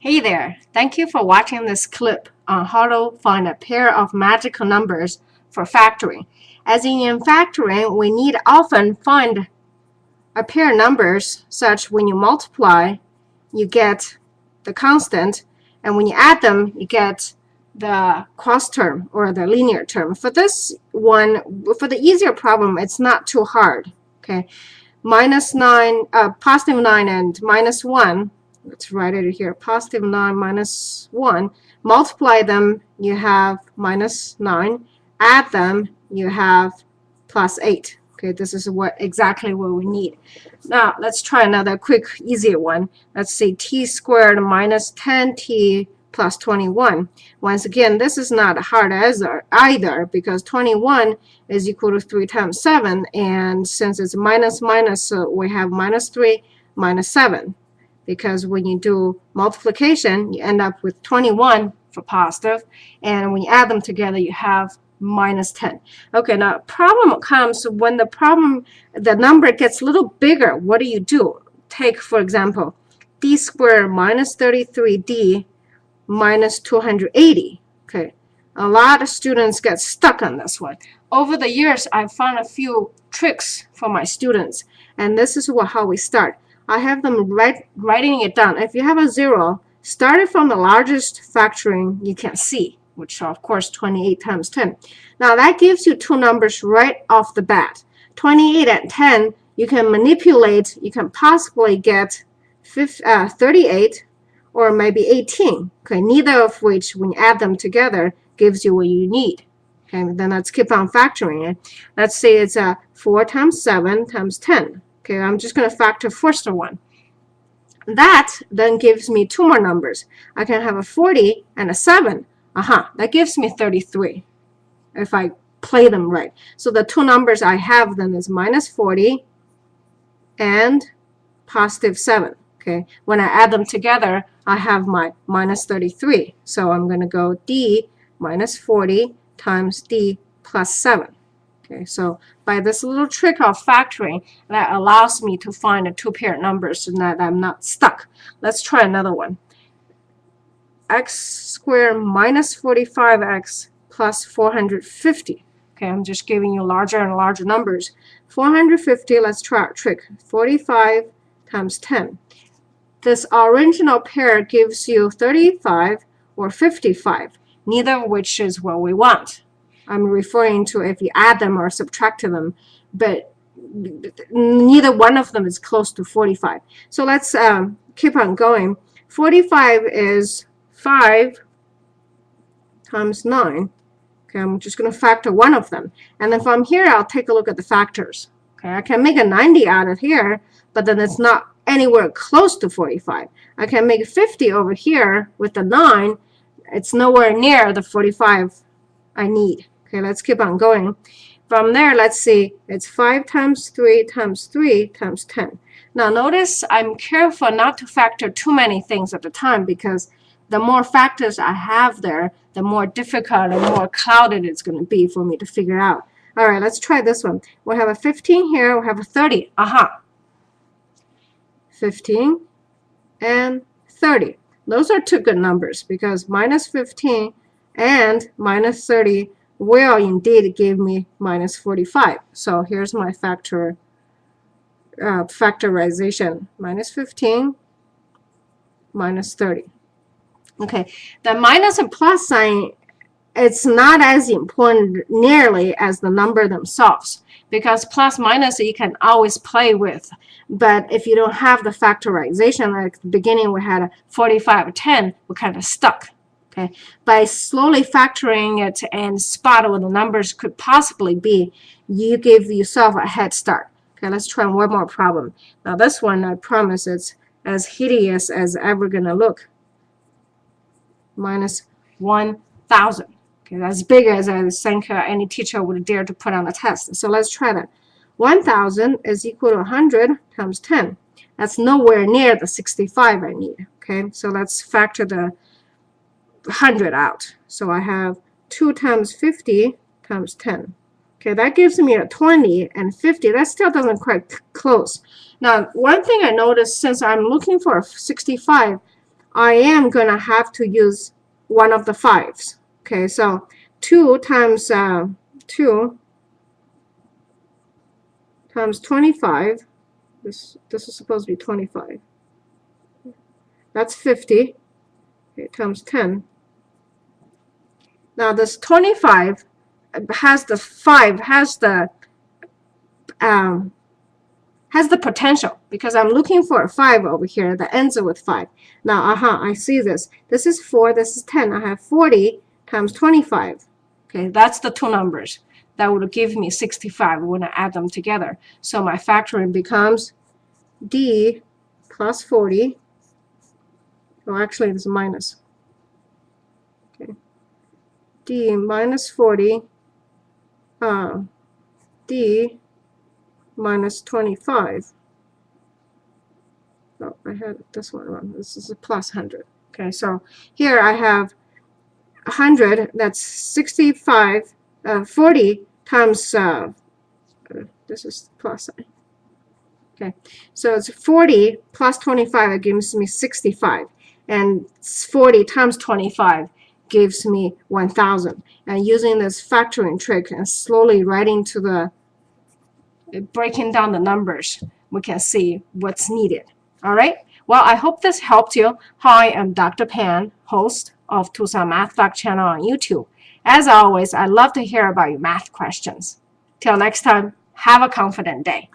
Hey there, thank you for watching this clip on how to find a pair of magical numbers for factoring. As in factoring, we need often find a pair of numbers such when you multiply, you get the constant, and when you add them, you get the cross term or the linear term. For this one, for the easier problem, it's not too hard. Okay, positive 9 and minus 1. Let's write it here. Positive 9 minus 1. Multiply them, you have minus 9. Add them, you have plus 8. Okay, this is exactly what we need. Now, let's try another quick, easier one. Let's say t squared minus 10t plus 21. Once again, this is not hard either because 21 is equal to 3 times 7. And since it's minus minus, so we have minus 3 minus 7. Because when you do multiplication, you end up with 21 for positive, and when you add them together, you have minus 10. Okay, now problem comes when the number gets a little bigger. What do? Take, for example, d squared minus 33d minus 280. Okay, a lot of students get stuck on this one. Over the years, I've found a few tricks for my students, and this is how we start. I have them writing it down. If you have a 0, start it from the largest factoring you can see, which are, of course, 28 times 10. Now, that gives you two numbers right off the bat. 28 and 10, you can manipulate. You can possibly get 38 or maybe 18. Okay, neither of which, when you add them together, gives you what you need. Okay, then let's keep on factoring it. Let's say it's 4 times 7 times 10. Okay, I'm just going to factor first one. That then gives me two more numbers. I can have a 40 and a 7. That gives me 33 if I play them right. So the two numbers I have then is minus 40 and positive 7. Okay, when I add them together, I have my minus 33. So I'm going to go d minus 40 times d plus 7. Okay, so by this little trick of factoring, that allows me to find the two pair numbers so that I'm not stuck. Let's try another one. X squared minus 45x plus 450. Okay, I'm just giving you larger and larger numbers. 450, let's try our trick. 45 times 10. This original pair gives you 35 or 55, neither of which is what we want. I'm referring to if you add them or subtract them, but neither one of them is close to 45. So let's keep on going. 45 is 5 times 9. Okay, I'm just going to factor one of them. And then from here, I'll take a look at the factors. Okay, I can make a 90 out of here, but then it's not anywhere close to 45. I can make 50 over here with the 9. It's nowhere near the 45 I need. Okay, let's keep on going. From there, let's see, it's 5 times 3 times 3 times 10. Now notice I'm careful not to factor too many things at a time because the more factors I have there, the more difficult and more clouded it's going to be for me to figure out. All right, let's try this one. We have a 15 here, we have a 30. 15 and 30. Those are two good numbers because minus 15 and minus 30 will indeed give me minus 45. So here's my factorization. Minus 15, minus 30. Okay, the minus and plus sign, it's not as important nearly as the number themselves because plus minus you can always play with. But if you don't have the factorization, like at the beginning we had a 45 10, we're kind of stuck. Okay, by slowly factoring it and spot what the numbers could possibly be, you give yourself a head start. Okay, let's try one more problem. Now this one, I promise it's as hideous as ever gonna look. Minus 1,000. Okay, that's as big as I think any teacher would dare to put on a test. So let's try that. 1,000 is equal to 100 times 10. That's nowhere near the 65 I need. Okay, so let's factor the 100 out. So I have 2 times 50 times 10. Okay, that gives me a 20 and 50. That still doesn't quite close. Now, one thing I noticed since I'm looking for a 65, I am going to have to use one of the 5s. Okay, so 2 times 2 times 25. This is supposed to be 25. That's 50. Okay, times 10. Now this 25 has the 5, has the potential, because I'm looking for a 5 over here that ends with 5. Now, I see this. This is 4, this is 10. I have 40 times 25. Okay, that's the two numbers. That would give me 65 when I add them together. So my factoring becomes D plus 40. Oh, actually, it's minus. Okay. D minus 40. D minus 25. Oh, I had this one wrong. This is a plus 100. Okay, so here I have 100. That's 65. 40 times, this is plus sign. Okay, so it's 40 plus 25. It gives me 65. And 40 times 25 gives me 1,000. And using this factoring trick and slowly writing to the, breaking down the numbers, we can see what's needed. All right. Well, I hope this helped you. Hi, I'm Dr. Pan, host of Tucson Math Fact channel on YouTube. As always, I love to hear about your math questions. Till next time, have a confident day.